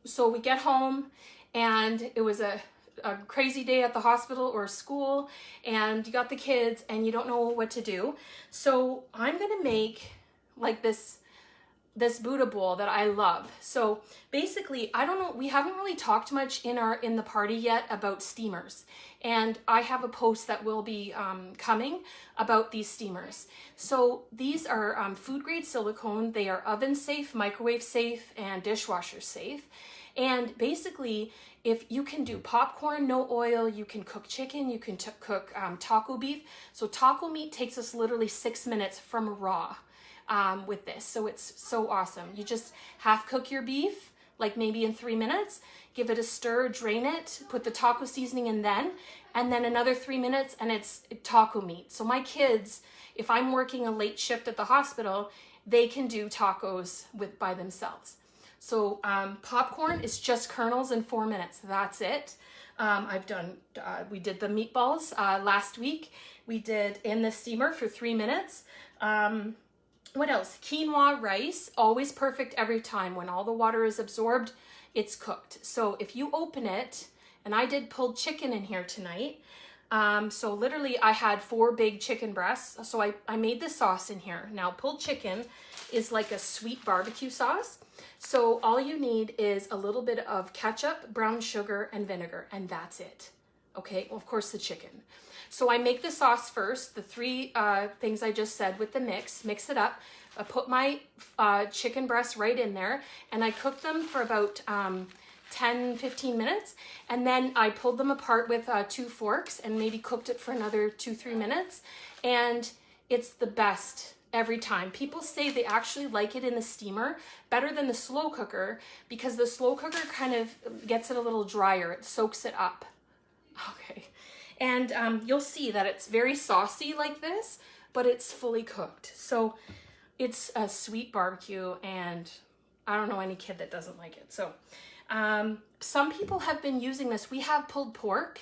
so we get home and it was a crazy day at the hospital or school, and you got the kids and you don't know what to do. So I'm gonna make like this Buddha bowl that I love. So basically, I don't know, we haven't really talked much in the party yet about steamers. And I have a post that will be coming about these steamers. So these are food grade silicone. They are oven safe, microwave safe, and dishwasher safe. And basically, if you can do popcorn, no oil, you can cook chicken, you can cook taco beef. So taco meat takes us literally 6 minutes from raw with this. So it's so awesome. You just half cook your beef, like maybe in 3 minutes, give it a stir, drain it, put the taco seasoning in then, and then another 3 minutes and it's taco meat. So my kids, if I'm working a late shift at the hospital, they can do tacos by themselves. So popcorn is just kernels in 4 minutes. That's it. We did the meatballs last week. We did in the steamer for 3 minutes. What else? Quinoa rice, always perfect every time. When all the water is absorbed, it's cooked. So if you open it, and I did pulled chicken in here tonight. So literally I had 4 big chicken breasts. So I made the sauce in here. Now pulled chicken is like a sweet barbecue sauce. So all you need is a little bit of ketchup, brown sugar, and vinegar, and that's it. Okay, well, of course the chicken. So I make the sauce first, the 3 things I just said with the mix it up. I put my chicken breasts right in there, and I cook them for about 10-15 minutes, and then I pulled them apart with 2 forks and maybe cooked it for another 2-3 minutes, and it's the best every time. People say they actually like it in the steamer better than the slow cooker because the slow cooker kind of gets it a little drier. It soaks it up. Okay. And you'll see that it's very saucy like this, but it's fully cooked. So it's a sweet barbecue, and I don't know any kid that doesn't like it. So some people have been using this. We have pulled pork.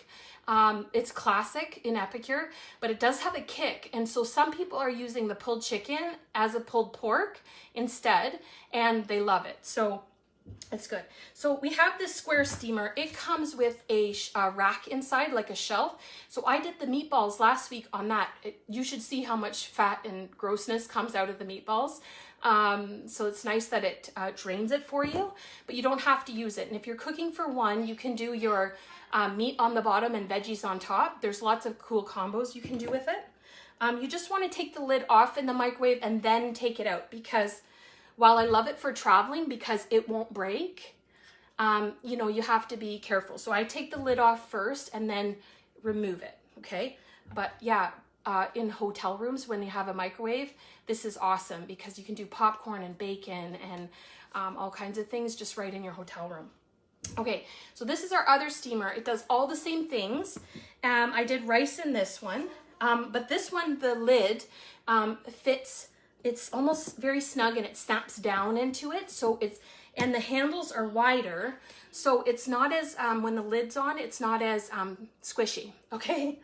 It's classic in Epicure, but it does have a kick. And so some people are using the pulled chicken as a pulled pork instead, and they love it. So it's good. So we have this square steamer. It comes with a rack inside, like a shelf. So I did the meatballs last week on that. You should see how much fat and grossness comes out of the meatballs. So it's nice that it drains it for you, but you don't have to use it. And if you're cooking for one, you can do your meat on the bottom and veggies on top. There's lots of cool combos you can do with it. You just want to take the lid off in the microwave and then take it out, because while I love it for traveling because it won't break, you know, you have to be careful. So I take the lid off first and then remove it, okay? But yeah, in hotel rooms when you have a microwave, this is awesome because you can do popcorn and bacon and all kinds of things just right in your hotel room. Okay, so this is our other steamer. It does all the same things. I did rice in this one, but this one, the lid fits. It's almost very snug and it snaps down into it. So and the handles are wider. So it's not as, when the lid's on, it's not as squishy, okay?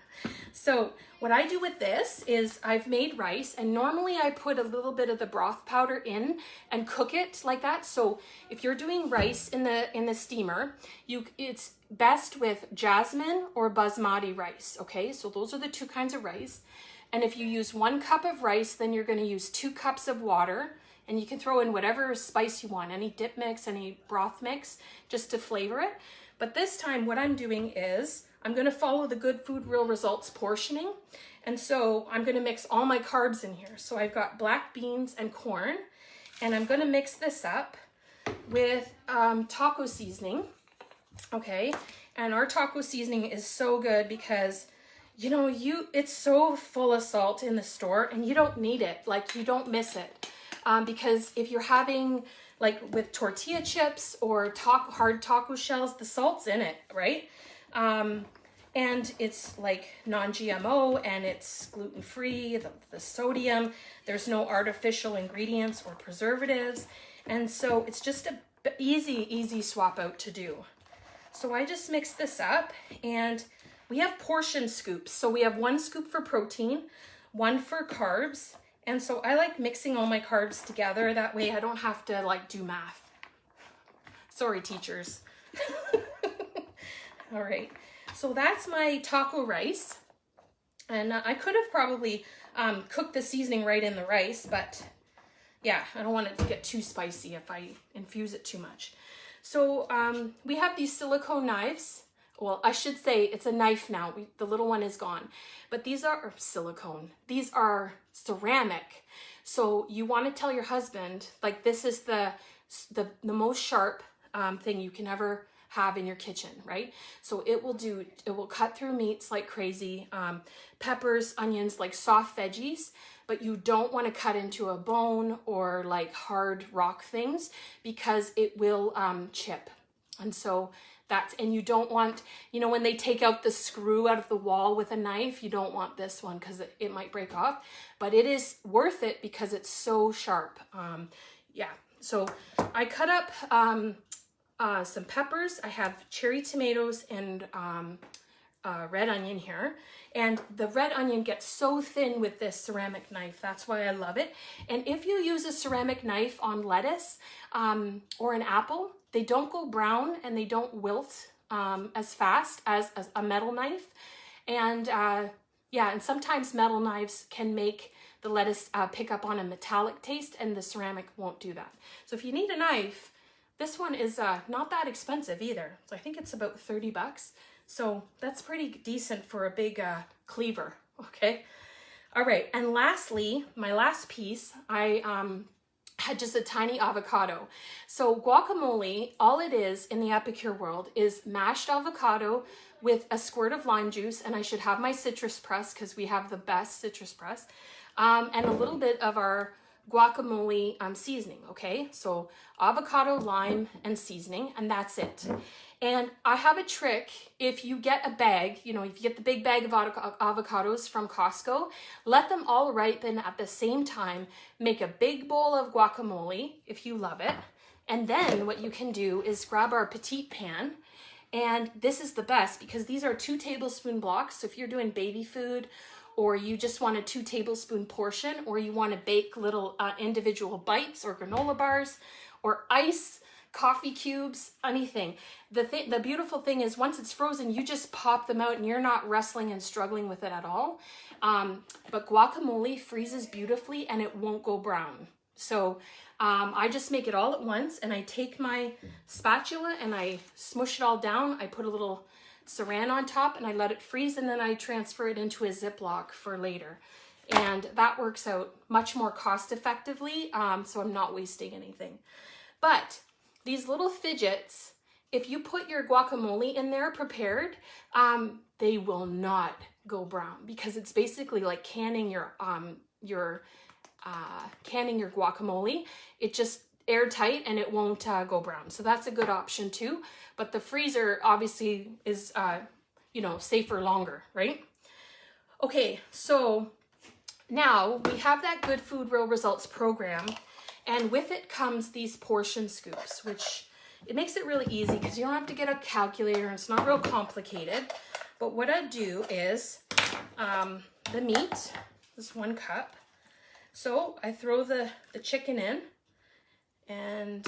So what I do with this is I've made rice, and normally I put a little bit of the broth powder in and cook it like that. So if you're doing rice in the steamer, it's best with jasmine or basmati rice, okay? So those are the 2 kinds of rice. And if you use 1 cup of rice, then you're going to use 2 cups of water, and you can throw in whatever spice you want, any dip mix, any broth mix, just to flavor it. But this time what I'm doing is I'm going to follow the Good Food Real Results portioning. And so I'm going to mix all my carbs in here. So I've got black beans and corn, and I'm going to mix this up with taco seasoning. Okay. And our taco seasoning is so good because, you know, it's so full of salt in the store, and you don't need it. Like, you don't miss it. Because if you're having, like with tortilla chips or hard taco shells, the salt's in it, right? And it's like non-GMO, and it's gluten-free, the sodium, there's no artificial ingredients or preservatives. And so it's just a easy swap out to do. So I just mix this up, and we have portion scoops. So we have 1 scoop for protein, 1 for carbs. And so I like mixing all my carbs together. That way I don't have to like do math. Sorry, teachers. All right, so that's my taco rice. And I could have probably cooked the seasoning right in the rice, but yeah, I don't want it to get too spicy if I infuse it too much. So we have these silicone knives. Well, I should say it's a knife now. The little one is gone. But these are silicone. These are ceramic. So you want to tell your husband, like, this is the most sharp thing you can ever have in your kitchen, right? So it will cut through meats like crazy, peppers, onions, like soft veggies, but you don't want to cut into a bone or like hard rock things because it will chip. And so and you don't want, you know, when they take out the screw out of the wall with a knife, you don't want this one because it might break off, but it is worth it because it's so sharp. Yeah, so I cut up some peppers. I have cherry tomatoes and red onion here. And the red onion gets so thin with this ceramic knife. That's why I love it. And if you use a ceramic knife on lettuce or an apple, they don't go brown and they don't wilt as fast as a metal knife. And yeah, and sometimes metal knives can make the lettuce pick up on a metallic taste, and the ceramic won't do that. So if you need a knife, this one is not that expensive either. So I think it's about 30 bucks. So that's pretty decent for a big cleaver, okay? All right, and lastly, my last piece, I had just a tiny avocado. So guacamole, all it is in the Epicure world is mashed avocado with a squirt of lime juice, and I should have my citrus press because we have the best citrus press, and a little bit of our guacamole seasoning, okay? So avocado, lime, and seasoning, and that's it. And I have a trick. If you get a bag, you know, if you get the big bag of avocados from Costco, let them all ripen at the same time. Make a big bowl of guacamole if you love it. And then what you can do is grab our petite pan. And this is the best because these are 2 tablespoon blocks. So if you're doing baby food, or you just want a 2 tablespoon portion, or you want to bake little individual bites or granola bars or ice, coffee cubes, anything. The beautiful thing is once it's frozen, you just pop them out and you're not wrestling and struggling with it at all. But guacamole freezes beautifully and it won't go brown. So I just make it all at once, and I take my spatula and I smush it all down. I put a little saran on top and I let it freeze, and then I transfer it into a Ziploc for later. And that works out much more cost effectively, so I'm not wasting anything. But these little fidgets, if you put your guacamole in there prepared, they will not go brown because it's basically like canning your guacamole. It just airtight and it won't go brown. So that's a good option too. But the freezer obviously is, you know, safer longer, right? Okay, so now we have that Good Food Real Results program, and with it comes these portion scoops, which it makes it really easy because you don't have to get a calculator and it's not real complicated. But what I do is the meat is 1 cup. So I throw the chicken in, and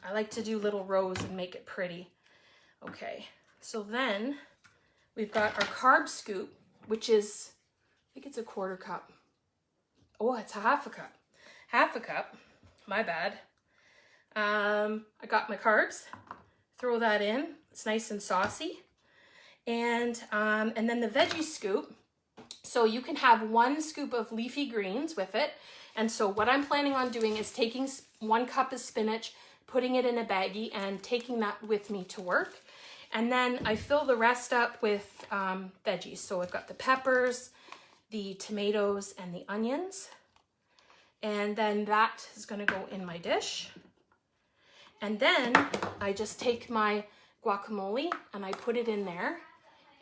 I like to do little rows and make it pretty. Okay, so then we've got our carb scoop, which is, I think it's a 1/4 cup. Oh, it's a 1/2 cup. 1/2 cup, my bad. I got my carbs, throw that in. It's nice and saucy. And then the veggie scoop. So you can have 1 scoop of leafy greens with it. And so what I'm planning on doing is taking 1 cup of spinach, putting it in a baggie, and taking that with me to work. And then I fill the rest up with veggies. So I've got the peppers, the tomatoes, and the onions. And then that is going to go in my dish. And then I just take my guacamole and I put it in there,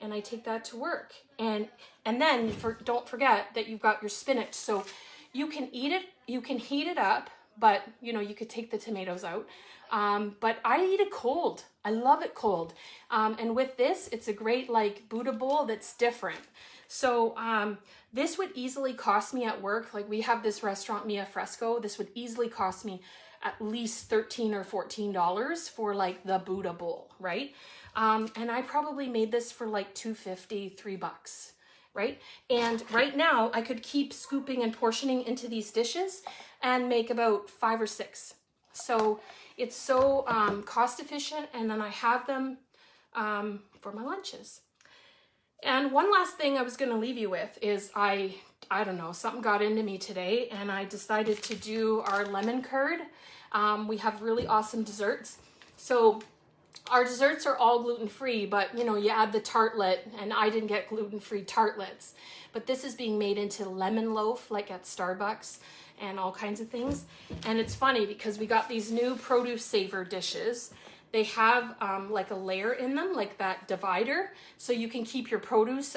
and I take that to work. And then don't forget that you've got your spinach. So you can eat it, you can heat it up, but you know, you could take the tomatoes out. But I eat it cold. I love it cold. And with this, it's a great like Buddha bowl that's different. So this would easily cost me at work. Like we have this restaurant, Mia Fresco. This would easily cost me at least $13 or $14 for like the Buddha bowl, right? And I probably made this for like $2.50, $3, right? And right now I could keep scooping and portioning into these dishes and make about 5 or 6. So it's so cost efficient, and then I have them for my lunches. And one last thing I was going to leave you with is I don't know, something got into me today and I decided to do our lemon curd. We have really awesome desserts. So our desserts are all gluten-free, but you know, you add the tartlet, and I didn't get gluten-free tartlets. But this is being made into lemon loaf, like at Starbucks and all kinds of things. And it's funny because we got these new produce saver dishes. They have like a layer in them, like that divider, so you can keep your produce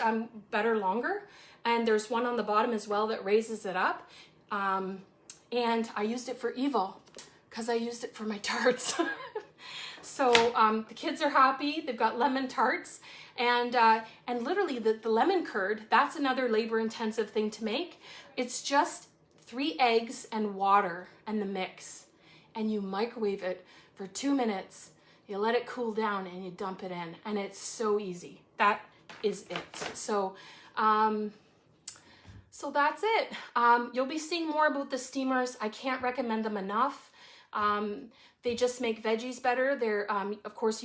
better longer. And there's one on the bottom as well that raises it up. And I used it for evil because I used it for my tarts. So the kids are happy. They've got lemon tarts, and literally the lemon curd, that's another labor-intensive thing to make. It's just 3 eggs and water and the mix, and you microwave it for 2 minutes. You let it cool down and you dump it in, and it's so easy. That is it. So so that's it. You'll be seeing more about the steamers. I can't recommend them enough. They just make veggies better. They're, of course,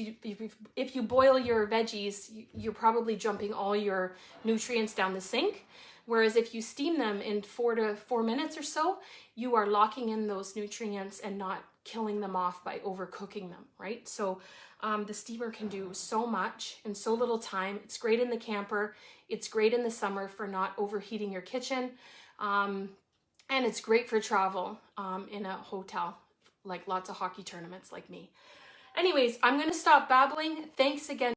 if you boil your veggies, you're probably jumping all your nutrients down the sink. Whereas if you steam them in 4 to 4 minutes or so, you are locking in those nutrients and not killing them off by overcooking them, right? So the steamer can do so much in so little time. It's great in the camper. It's great in the summer for not overheating your kitchen. And it's great for travel in a hotel, like lots of hockey tournaments like me. Anyways, I'm going to stop babbling. Thanks again.